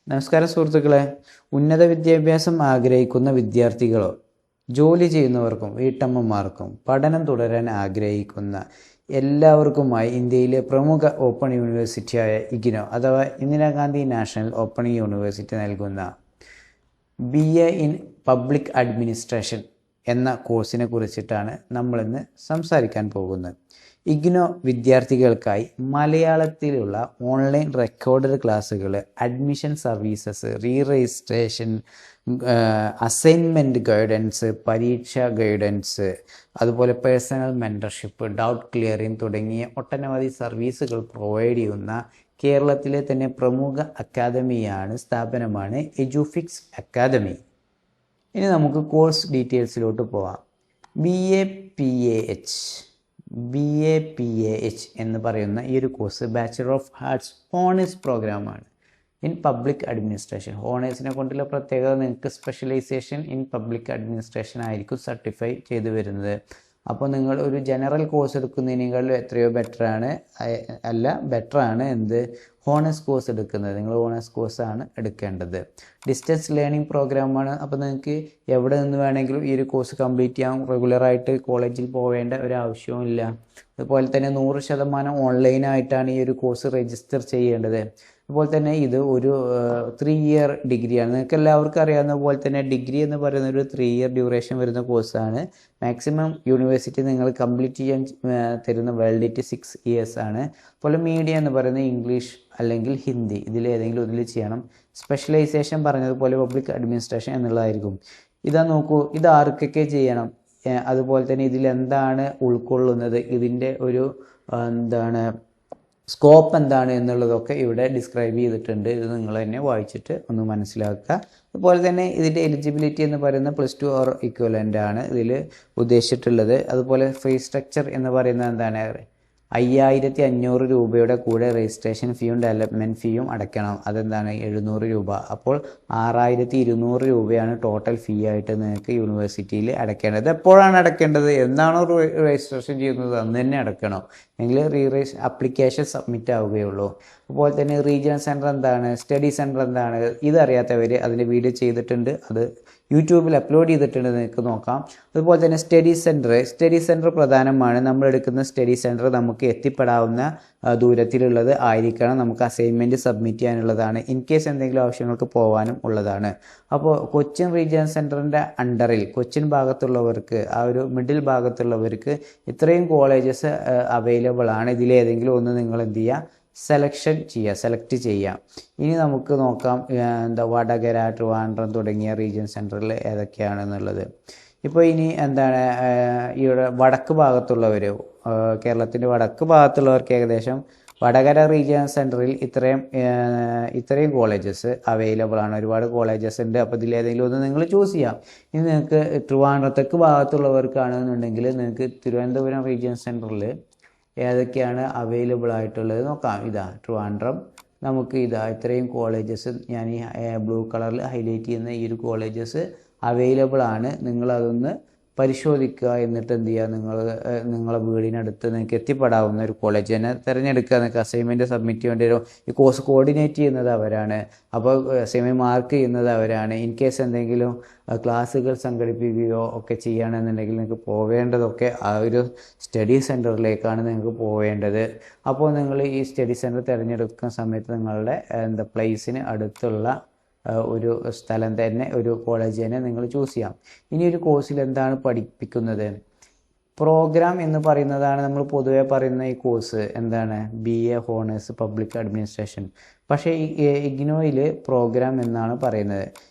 നമസ്കാരം സുഹൃത്തുക്കളെ. ഉന്നത വിദ്യാഭ്യാസം ആഗ്രഹിക്കുന്ന വിദ്യാർത്ഥികളോ ജോലി ചെയ്യുന്നവർക്കും വീട്ടമ്മമാർക്കും പഠനം തുടരാൻ ആഗ്രഹിക്കുന്ന എല്ലാവർക്കുമായി ഇന്ത്യയിലെ പ്രമുഖ ഓപ്പൺ യൂണിവേഴ്സിറ്റിയായ ഇഗ്നോ അഥവാ ഇന്ദിരാഗാന്ധി നാഷണൽ ഓപ്പൺ യൂണിവേഴ്സിറ്റി നൽകുന്ന BA ഇൻ പബ്ലിക് അഡ്മിനിസ്ട്രേഷൻ എന്ന കോഴ്സിനെ കുറിച്ചിട്ടാണ് നമ്മളിന്ന് സംസാരിക്കാൻ പോകുന്നത്. ഇഗ്നോ വിദ്യാർത്ഥികൾക്കായി മലയാളത്തിലുള്ള ഓൺലൈൻ റെക്കോർഡഡ് ക്ലാസ്സുകൾ, admission services, registration, assignment guidance, പരീക്ഷാ ഗൈഡൻസ്, അതുപോലെ പേഴ്സണൽ മെൻറ്റർഷിപ്പ്, ഡൗട്ട് ക്ലിയറിംഗ് തുടങ്ങിയ ഒട്ടനവധി സർവീസുകൾ പ്രൊവൈഡ് ചെയ്യുന്ന കേരളത്തിലെ തന്നെ പ്രമുഖ സ്ഥാപനമാണ് എഡ്യൂഫിക്സ് അക്കാദമി. ഇനി നമുക്ക് കോഴ്സ് ഡീറ്റെയിൽസിലോട്ട് പോവാം. BA എന്ന് പറയുന്ന ഈ ഒരു course bachelor of arts honours പ്രോഗ്രാമാണ് ഇൻ പബ്ലിക് അഡ്മിനിസ്ട്രേഷൻ. ഹോണേഴ്സിനെ കൊണ്ടുള്ള പ്രത്യേകത, നിങ്ങൾക്ക് സ്പെഷ്യലൈസേഷൻ ഇൻ പബ്ലിക് അഡ്മിനിസ്ട്രേഷൻ ആയിരിക്കും സർട്ടിഫൈ ചെയ്തു വരുന്നത്. അപ്പോൾ നിങ്ങൾ ഒരു ജനറൽ കോഴ്സ് എടുക്കുന്നതിനേക്കാളും എത്രയോ ബെറ്ററാണ് ഹോണേഴ്സ് കോഴ്സ് എടുക്കുന്നത്. നിങ്ങൾ ഹോണേഴ്സ് കോഴ്സാണ് എടുക്കേണ്ടത്. ഡിസ്റ്റൻസ് ലേണിംഗ് പ്രോഗ്രാമാണ്. അപ്പോൾ നിങ്ങൾക്ക് എവിടെ നിന്ന് വേണമെങ്കിലും ഈ ഒരു കോഴ്സ് കംപ്ലീറ്റ് ചെയ്യാം. റെഗുലറായിട്ട് കോളേജിൽ പോവേണ്ട ഒരു ആവശ്യവും ഇല്ല. അതുപോലെ തന്നെ 100% ഓൺലൈനായിട്ടാണ് ഈ ഒരു കോഴ്സ് രജിസ്റ്റർ ചെയ്യേണ്ടത്. അതുപോലെ തന്നെ ഇത് ഒരു 3 ഇയർ ഡിഗ്രിയാണ്. നിങ്ങൾക്ക് എല്ലാവർക്കും അറിയാവുന്ന പോലെ തന്നെ ഡിഗ്രി എന്ന് പറയുന്ന ഒരു 3 ഇയർ ഡ്യൂറേഷൻ വരുന്ന കോഴ്സാണ്. മാക്സിമം യൂണിവേഴ്സിറ്റി നിങ്ങൾ കംപ്ലീറ്റ് ചെയ്യാൻ തരുന്ന വാലിഡിറ്റി 6 ഇയേഴ്സ് ആണ്. അതുപോലെ മീഡിയം എന്ന് പറയുന്നത് ഇംഗ്ലീഷ് അല്ലെങ്കിൽ ഹിന്ദി, ഇതിലേതെങ്കിലും ഇതിൽ ചെയ്യണം. സ്പെഷ്യലൈസേഷൻ പറഞ്ഞതുപോലെ പബ്ലിക് അഡ്മിനിസ്ട്രേഷൻ എന്നുള്ളതായിരിക്കും. ഇതാ നോക്കൂ, ഇത് ആർക്കൊക്കെ ചെയ്യണം, അതുപോലെ തന്നെ ഇതിലെന്താണ് ഉൾക്കൊള്ളുന്നത്, ഇതിൻ്റെ ഒരു സ്കോപ്പ് എന്താണ് എന്നുള്ളതൊക്കെ ഇവിടെ ഡിസ്ക്രൈബ് ചെയ്തിട്ടുണ്ട്. ഇത് നിങ്ങൾ തന്നെ വായിച്ചിട്ട് ഒന്ന് മനസ്സിലാക്കുക. അതുപോലെ തന്നെ ഇതിൻ്റെ എലിജിബിലിറ്റി എന്ന് പറയുന്നത് +2 ഓർ ഇക്വലൻ്റ് ആണ് ഇതിൽ ഉദ്ദേശിച്ചിട്ടുള്ളത്. അതുപോലെ ഫീ സ്ട്രക്ചർ എന്ന് പറയുന്നത് എന്താണ്, 5500 രൂപയുടെ കൂടെ രജിസ്ട്രേഷൻ ഫീയും ഡെവലപ്മെൻറ്റ് ഫീയും അടയ്ക്കണം. അതെന്താണ്, 700 രൂപ. അപ്പോൾ 6200 രൂപയാണ് ടോട്ടൽ ഫീ ആയിട്ട് നിങ്ങൾക്ക് യൂണിവേഴ്സിറ്റിയിൽ അടയ്ക്കേണ്ടത്. എപ്പോഴാണ് അടയ്ക്കേണ്ടത്? എന്നാണോ രജിസ്ട്രേഷൻ ചെയ്യുന്നത് അന്ന് തന്നെ അടയ്ക്കണം, എങ്കിൽ അപ്ലിക്കേഷൻ സബ്മിറ്റ് ആവുകയുള്ളൂ. അതുപോലെ തന്നെ റീജിയണൽ സെൻറ്റർ എന്താണ്, സ്റ്റഡി സെൻറ്റർ എന്താണ്, ഇതറിയാത്തവർ അതിൻ്റെ വീഡിയോ ചെയ്തിട്ടുണ്ട്, അത് യൂട്യൂബിൽ അപ്ലോഡ് ചെയ്തിട്ടുണ്ട്, നിങ്ങൾക്ക് നോക്കാം. അതുപോലെ തന്നെ സ്റ്റഡി സെൻറ്റർ പ്രധാനമാണ്. നമ്മൾ എടുക്കുന്ന സ്റ്റഡി സെൻറ്റർ നമുക്ക് എത്തിപ്പെടാവുന്ന ദൂരത്തിലുള്ളത് ആയിരിക്കണം. നമുക്ക് അസൈൻമെൻറ്റ് സബ്മിറ്റ് ചെയ്യാനുള്ളതാണ്. ഇൻ കേസ് എന്തെങ്കിലും ആവശ്യങ്ങൾക്ക് പോകാനും ഉള്ളതാണ്. അപ്പോൾ കൊച്ചിൻ റീജിയണൽ സെൻറ്ററിൻ്റെ അണ്ടറിൽ കൊച്ചിൻ ഭാഗത്തുള്ളവർക്ക്, ആ ഒരു മിഡിൽ ഭാഗത്തുള്ളവർക്ക് ഇത്രയും കോളേജസ് അവൈലബിൾ ആണ്. ഇതിലേതെങ്കിലും ഒന്ന് നിങ്ങൾ എന്ത് ചെയ്യുക, സെലക്ട് ചെയ്യാം. ഇനി നമുക്ക് നോക്കാം വടകര, ട്രിവാൻഡ്രം തുടങ്ങിയ റീജിയൻ സെൻറ്ററിൽ ഏതൊക്കെയാണെന്നുള്ളത്. ഇപ്പോൾ ഇനി ഇവിടെ വടക്ക് ഭാഗത്തുള്ളവർ, കേരളത്തിൻ്റെ വടക്ക് ഭാഗത്തുള്ളവർക്ക് ഏകദേശം വടകര റീജിയണൽ സെൻറ്ററിൽ ഇത്രയും കോളേജസ് അവൈലബിൾ ആണ്. ഒരുപാട് കോളേജസ് ഉണ്ട്. അപ്പോൾ ഇതിലേതെങ്കിലും ഒന്ന് നിങ്ങൾ ചൂസ് ചെയ്യാം. ഇനി നിങ്ങൾക്ക് ട്രിവാൻഡ്രത്തേക്ക് ഭാഗത്തുള്ളവർക്കാണെന്നുണ്ടെങ്കിൽ നിങ്ങൾക്ക് തിരുവനന്തപുരം റീജിയണൽ സെൻറ്ററിൽ ഏതൊക്കെയാണ് അവൈലബിൾ ആയിട്ടുള്ളത് നോക്കാം. ട്രിവാൻഡ്രം, നമുക്ക് ഇത്രയും കോളേജസ്, ഞാൻ ഈ ബ്ലൂ കളറിൽ ഹൈലൈറ്റ് ചെയ്യുന്ന ഈ ഒരു കോളേജസ് അവൈലബിൾ ആണ്. നിങ്ങളതൊന്ന് പരിശോധിക്കുക. എന്നിട്ട് എന്ത് ചെയ്യുക, നിങ്ങളെ വീടിനടുത്ത് നിങ്ങൾക്ക് എത്തിപ്പെടാവുന്ന ഒരു കോളേജ് തന്നെ തിരഞ്ഞെടുക്കുക. നിങ്ങൾക്ക് അസൈൻമെൻറ്റ് സബ്മിറ്റ് ചെയ്യേണ്ടി വരും. ഈ കോഴ്സ് കോർഡിനേറ്റ് ചെയ്യുന്നത് അവരാണ്. അപ്പോൾ അസൈൻമെൻറ്റ് മാർക്ക് ചെയ്യുന്നത് അവരാണ്. ഇൻ കേസ് എന്തെങ്കിലും ക്ലാസ്സുകൾ സംഘടിപ്പിക്കുകയോ ഒക്കെ ചെയ്യുകയാണെന്നുണ്ടെങ്കിൽ നിങ്ങൾക്ക് പോവേണ്ടതൊക്കെ ആ ഒരു സ്റ്റഡി സെൻറ്ററിലേക്കാണ് നിങ്ങൾക്ക് പോവേണ്ടത്. അപ്പോൾ നിങ്ങൾ ഈ സ്റ്റഡി സെൻറ്റർ തിരഞ്ഞെടുക്കുന്ന സമയത്ത് നിങ്ങളുടെ പ്ലേസിന് അടുത്തുള്ള ഒരു സ്ഥലം തന്നെ, ഒരു കോളേജ് തന്നെ നിങ്ങൾ ചൂസ് ചെയ്യാം. ഇനി ഒരു കോഴ്സിൽ എന്താണ് പഠിപ്പിക്കുന്നത്, പ്രോഗ്രാം എന്ന് പറയുന്നതാണ് നമ്മൾ പൊതുവെ പറയുന്ന ഈ course. BA honours public administration. പക്ഷേ ഇഗ്നോയിൽ പ്രോഗ്രാം എന്നാണ് പറയുന്നത്.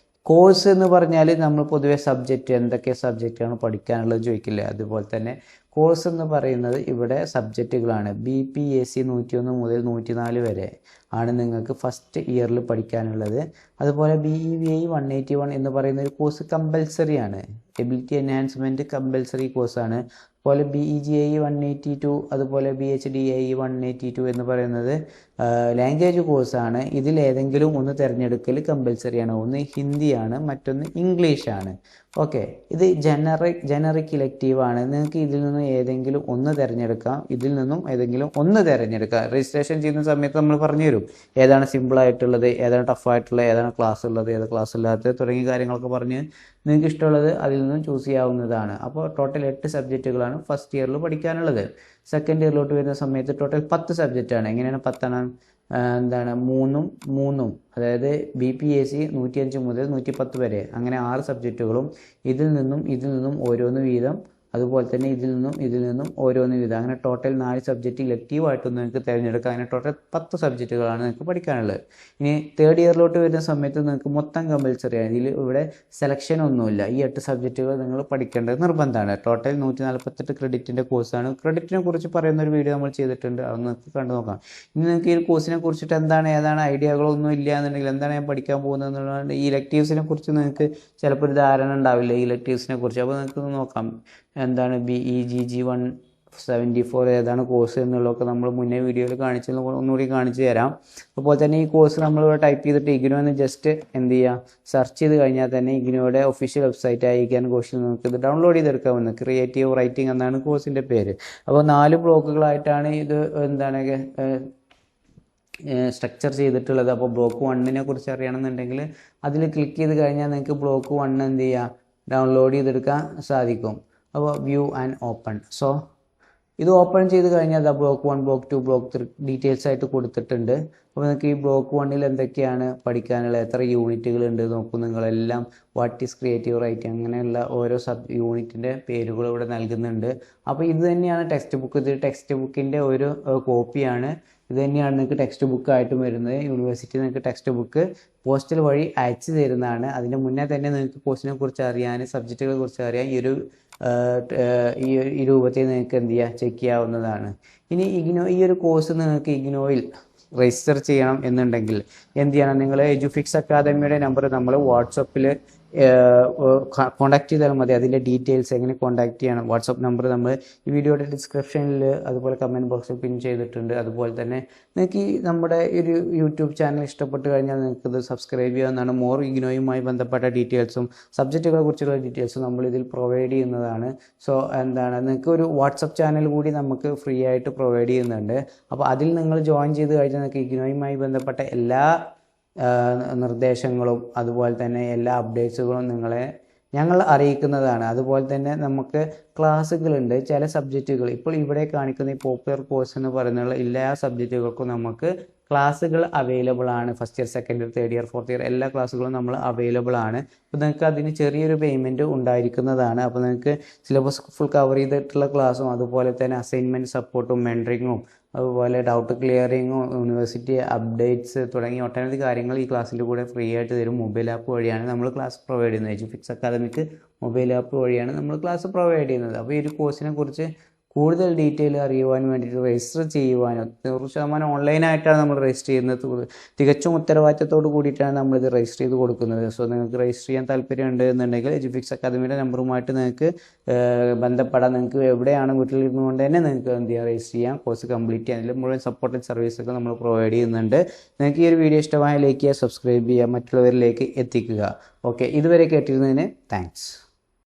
കോഴ്സ് എന്ന് പറഞ്ഞാൽ നമ്മൾ പൊതുവെ എന്തൊക്കെ സബ്ജക്റ്റാണ് പഠിക്കാനുള്ളത് ചോദിക്കില്ലേ, അതുപോലെ തന്നെ കോഴ്സ് എന്ന് പറയുന്നത് ഇവിടെ സബ്ജക്റ്റുകളാണ്. BPAC 101 മുതൽ 104 വരെ ആണ് നിങ്ങൾക്ക് ഫസ്റ്റ് ഇയറിൽ പഠിക്കാനുള്ളത്. അതുപോലെ BEVI 181 എന്ന് പറയുന്ന ഒരു കോഴ്സ് കമ്പൽസറി ആണ്. എബിലിറ്റി എൻഹാൻസ്മെൻറ്റ് കമ്പൽസറി കോഴ്സാണ്. അതുപോലെ BEGAE 182 അതുപോലെ BHDAE 182 എന്ന് പറയുന്നത് ലാംഗ്വേജ് കോഴ്സാണ്. ഇതിലേതെങ്കിലും ഒന്ന് തിരഞ്ഞെടുക്കൽ കമ്പൽസറിയാണ്. ഒന്ന് ഹിന്ദിയാണ്, മറ്റൊന്ന് ഇംഗ്ലീഷാണ്. ഓക്കെ, ഇത് ജനറിക് ഇലക്റ്റീവാണ്. നിങ്ങൾക്ക് ഇതിൽ നിന്നും ഏതെങ്കിലും ഒന്ന് തിരഞ്ഞെടുക്കാം, ഇതിൽ നിന്നും ഏതെങ്കിലും ഒന്ന് തിരഞ്ഞെടുക്കാം. രജിസ്ട്രേഷൻ ചെയ്യുന്ന സമയത്ത് നമ്മൾ പറഞ്ഞു തരും ഏതാണ് സിമ്പിളായിട്ടുള്ളത്, ഏതാണ് ടഫായിട്ടുള്ളത്, ഏതാണ് ക്ലാസ് ഉള്ളത്, ഏത് ക്ലാസ് ഇല്ലാത്തത് തുടങ്ങിയ കാര്യങ്ങളൊക്കെ പറഞ്ഞ് നിങ്ങൾക്ക് ഇഷ്ടമുള്ളത് അതിൽ നിന്നും ചൂസ് ചെയ്യാവുന്നതാണ്. അപ്പോൾ ടോട്ടൽ 8 സബ്ജക്റ്റുകളാണ് ഫസ്റ്റ് ഇയറിൽ പഠിക്കാനുള്ളത്. സെക്കൻഡ് ഇയറിലോട്ട് വരുന്ന സമയത്ത് ടോട്ടൽ 10 സബ്ജക്റ്റാണ്. എങ്ങനെയാണ് 10 എന്താണ് മൂന്നും അതായത് BPAC 105 മുതൽ 110 വരെ അങ്ങനെ 6 സബ്ജക്റ്റുകളും ഇതിൽ നിന്നും ഓരോന്ന് വീതം, അതുപോലെ തന്നെ ഇതിൽ നിന്നും ഓരോന്ന് വീതം, അങ്ങനെ ടോട്ടൽ 4 സബ്ജക്റ്റ് ഇലക്റ്റീവായിട്ടൊന്നും നിങ്ങൾക്ക് തിരഞ്ഞെടുക്കാം. അങ്ങനെ ടോട്ടൽ 10 സബ്ജക്റ്റുകളാണ് നിങ്ങൾക്ക് പഠിക്കാനുള്ളത്. ഇനി തേർഡ് ഇയറിലോട്ട് വരുന്ന സമയത്ത് നിങ്ങൾക്ക് മൊത്തം കമ്പൽസറിയാണ്. ഇവിടെ സെലക്ഷൻ ഒന്നുമില്ല. ഈ 8 സബ്ജക്റ്റുകൾ നിങ്ങൾ പഠിക്കേണ്ടത് നിർബന്ധമാണ്. ടോട്ടൽ 148 ക്രെഡിറ്റിൻ്റെ കോഴ്സാണ്. ക്രെഡിറ്റിനെ കുറിച്ച് പറയുന്ന ഒരു വീഡിയോ നമ്മൾ ചെയ്തിട്ടുണ്ട്, അത് നിങ്ങൾക്ക് കണ്ടു നോക്കാം. ഇനി നിങ്ങൾക്ക് ഈ കോഴ്സിനെ കുറിച്ചിട്ട് ഏതാണ് ഐഡിയകളൊന്നും ഇല്ല എന്നുണ്ടെങ്കിൽ എന്താണ് ഞാൻ പഠിക്കാൻ പോകുന്നത് എന്നുള്ളത്, ഈ ഇലക്റ്റീവ്സിനെ കുറിച്ച് നിങ്ങൾക്ക് ചിലപ്പോൾ ഒരു ധാരണ ഉണ്ടാവില്ല ഈ ഇലക്റ്റീവ്സിനെ കുറിച്ച്. അപ്പോൾ നിങ്ങൾക്ക് നോക്കാം എന്താണ് BEGG 174 ഏതാണ് കോഴ്സ് എന്നുള്ളതൊക്കെ നമ്മൾ മുന്നേ വീഡിയോയിൽ ഒന്നുകൂടി കാണിച്ചു തരാം. അതുപോലെ തന്നെ ഈ കോഴ്സ് നമ്മളിവിടെ ടൈപ്പ് ചെയ്തിട്ട് ഇഗ്നോ എന്ന് ജസ്റ്റ് എന്ത് ചെയ്യുക, സെർച്ച് ചെയ്ത് കഴിഞ്ഞാൽ തന്നെ ഇഗ്നോയുടെ ഒഫീഷ്യൽ വെബ്സൈറ്റ് ICAN കോഴ്സിൽ നിങ്ങൾക്ക് ഇത് ഡൗൺലോഡ് ചെയ്തെടുക്കാവുന്നത്. ക്രിയേറ്റീവ് റൈറ്റിംഗ് എന്നാണ് കോഴ്സിൻ്റെ പേര്. അപ്പോൾ 4 ബ്ലോക്കുകളായിട്ടാണ് ഇത് സ്ട്രക്ചർ ചെയ്തിട്ടുള്ളത്. അപ്പോൾ ബ്ലോക്ക് 1നെ കുറിച്ച് അറിയണമെന്നുണ്ടെങ്കിൽ അതിൽ ക്ലിക്ക് ചെയ്ത് കഴിഞ്ഞാൽ നിങ്ങൾക്ക് ബ്ലോക്ക് 1 എന്ത് ചെയ്യുക, ഡൗൺലോഡ് ചെയ്തെടുക്കാൻ സാധിക്കും. അപ്പോൾ വ്യൂ ആൻഡ് ഓപ്പൺ. സോ ഇത് ഓപ്പൺ ചെയ്ത് കഴിഞ്ഞാൽ ബ്ലോക്ക് 1, ബ്ലോക്ക് 2, ബ്ലോക്ക് 3 ഡീറ്റെയിൽസ് ആയിട്ട് കൊടുത്തിട്ടുണ്ട്. അപ്പോൾ നിങ്ങൾക്ക് ഈ ബ്ലോക്ക് 1ൽ എന്തൊക്കെയാണ് പഠിക്കാനുള്ളത്, എത്ര യൂണിറ്റുകൾ ഉണ്ട് നോക്കും നിങ്ങളെല്ലാം. വാട്ട് ഈസ് ക്രിയേറ്റീവ് റൈറ്റിംഗ്, അങ്ങനെയുള്ള ഓരോ യൂണിറ്റിൻ്റെ പേരുകൾ ഇവിടെ നൽകുന്നുണ്ട്. അപ്പോൾ ഇത് തന്നെയാണ് ടെക്സ്റ്റ് ബുക്ക്. ഇത് ടെക്സ്റ്റ് ബുക്കിൻ്റെ ഒരു കോപ്പിയാണ്. ഇത് തന്നെയാണ് നിങ്ങൾക്ക് ടെക്സ്റ്റ് ബുക്കായിട്ടും വരുന്നത്. യൂണിവേഴ്സിറ്റി നിങ്ങൾക്ക് ടെക്സ്റ്റ് ബുക്ക് പോസ്റ്റൽ വഴി അയച്ചു തരുന്നതാണ്. അതിൻ്റെ മുന്നേ തന്നെ നിങ്ങൾക്ക് കോഴ്സിനെ കുറിച്ച് അറിയാൻ, സബ്ജക്റ്റുകളെ കുറിച്ച് അറിയാൻ ഈ രൂപത്തിൽ നിങ്ങൾക്ക് എന്ത് ചെയ്യുക, ചെക്ക് ചെയ്യാവുന്നതാണ്. ഇനി ഈ ഒരു കോഴ്സ് നിങ്ങൾക്ക് ഇഗ്നോയിൽ രജിസ്റ്റർ ചെയ്യണം എന്നുണ്ടെങ്കിൽ എന്ത് ചെയ്യണം, നിങ്ങൾ എഡ്യൂഫിക്സ് അക്കാദമിയുടെ നമ്പർ നമ്മൾ വാട്സപ്പിൽ കോൺടാക്ട് ചെയ്താൽ മതി. അതിൻ്റെ ഡീറ്റെയിൽസ് എങ്ങനെ കോൺടാക്ട് ചെയ്യണം, വാട്സപ്പ് നമ്പർ നമ്മൾ ഈ വീഡിയോയുടെ ഡിസ്ക്രിപ്ഷനിൽ അതുപോലെ കമൻറ്റ് ബോക്സിൽ പിൻ ചെയ്തിട്ടുണ്ട്. അതുപോലെ തന്നെ നിങ്ങൾക്ക് ഈ നമ്മുടെ ഒരു യൂട്യൂബ് ചാനൽ ഇഷ്ടപ്പെട്ട് കഴിഞ്ഞാൽ നിങ്ങൾക്ക് ഇത് സബ്സ്ക്രൈബ് ചെയ്യാവുന്നതാണ്. മോർ ഇഗ്നോയുമായി ബന്ധപ്പെട്ട ഡീറ്റെയിൽസും സബ്ജക്റ്റുകളെ കുറിച്ചുള്ള ഡീറ്റെയിൽസും നമ്മൾ ഇതിൽ പ്രൊവൈഡ് ചെയ്യുന്നതാണ്. സോ നിങ്ങൾക്ക് ഒരു വാട്സപ്പ് ചാനൽ കൂടി നമുക്ക് ഫ്രീ ആയിട്ട് പ്രൊവൈഡ് ചെയ്യുന്നുണ്ട്. അപ്പോൾ അതിൽ നിങ്ങൾ ജോയിൻ ചെയ്ത് കഴിഞ്ഞാൽ നിങ്ങൾക്ക് ഇഗ്നോയുമായി ബന്ധപ്പെട്ട എല്ലാ നിർദ്ദേശങ്ങളും അതുപോലെ തന്നെ എല്ലാ അപ്ഡേറ്റ്സുകളും ഞങ്ങൾ അറിയിക്കുന്നതാണ്. അതുപോലെ തന്നെ നമുക്ക് ക്ലാസ്സുകളുണ്ട്. ചില സബ്ജക്റ്റുകൾ ഇപ്പോൾ ഇവിടെ കാണിക്കുന്ന ഈ പോപ്പുലർ കോഴ്സ് എന്ന് പറയുന്ന എല്ലാ സബ്ജക്റ്റുകൾക്കും നമുക്ക് ക്ലാസ്സുകൾ അവൈലബിൾ ആണ്. First year, second year, third year, fourth year എല്ലാ ക്ലാസ്സുകളും നമ്മൾ അവൈലബിൾ ആണ്. അപ്പോൾ നിങ്ങൾക്ക് അതിന് ചെറിയൊരു പേയ്മെൻറ്റ് ഉണ്ടായിരിക്കുന്നതാണ്. അപ്പോൾ നിങ്ങൾക്ക് സിലബസ് ഫുൾ കവർ ചെയ്തിട്ടുള്ള ക്ലാസ്സും അതുപോലെ തന്നെ അസൈൻമെൻറ്റ് സപ്പോർട്ടും മെൻറ്ററിങ്ങും അതുപോലെ ഡൗട്ട് ക്ലിയറിങ്ങും യൂണിവേഴ്സിറ്റി അപ്ഡേറ്റ്സ് തുടങ്ങിയ ഒട്ടനവധി കാര്യങ്ങൾ ഈ ക്ലാസ്സിൻ്റെ കൂടെ ഫ്രീ ആയിട്ട് തരും. മൊബൈൽ ആപ്പ് വഴിയാണ് നമ്മൾ ക്ലാസ് പ്രൊവൈഡ് ചെയ്യുന്നത്. എഡ്യൂഫിക്സ് അക്കാദമിക്ക് മൊബൈൽ ആപ്പ് വഴിയാണ് നമ്മൾ ക്ലാസ് പ്രൊവൈഡ് ചെയ്യുന്നത്. അപ്പോൾ ഈ ഒരു കോഴ്സിനെ കുറിച്ച് കൂടുതൽ ഡീറ്റെയിൽ അറിയുവാൻ വേണ്ടിയിട്ട് രജിസ്റ്റർ ചെയ്യുവാനോ 100% ഓൺലൈനായിട്ടാണ് നമ്മൾ രജിസ്റ്റർ ചെയ്യുന്നത്. തികച്ചും ഉത്തരവാദിത്തത്തോട് കൂടിയിട്ടാണ് നമ്മളിത് രജിസ്റ്റർ ചെയ്ത് കൊടുക്കുന്നത്. സോ നിങ്ങൾക്ക് രജിസ്റ്റർ ചെയ്യാൻ താല്പര്യമുണ്ട് എന്നുണ്ടെങ്കിൽ എഡ്യൂഫിക്സ് അക്കാദമിയുടെ നമ്പറുമായിട്ട് നിങ്ങൾക്ക് ബന്ധപ്പെടാം. നിങ്ങൾക്ക് എവിടെയാണ് വീട്ടിലിരുന്നു കൊണ്ട് തന്നെ നിങ്ങൾക്ക് എന്ത് ചെയ്യാം, രജിസ്റ്റർ ചെയ്യാം, കോഴ്സ് കംപ്ലീറ്റ് ചെയ്യാൻ. അതിൽ മുഴുവൻ സപ്പോർട്ടഡ് സർവീസൊക്കെ നമ്മൾ പ്രൊവൈഡ് ചെയ്യുന്നുണ്ട്. നിങ്ങൾക്ക് ഈ ഒരു വീഡിയോ ഇഷ്ടമായ ലൈക്ക് ചെയ്യുക, സബ്സ്ക്രൈബ് ചെയ്യുക, മറ്റുള്ളവരിലേക്ക് എത്തിക്കുക. ഓക്കെ, ഇതുവരെ കേട്ടിരുന്നതിന് താങ്ക്സ്.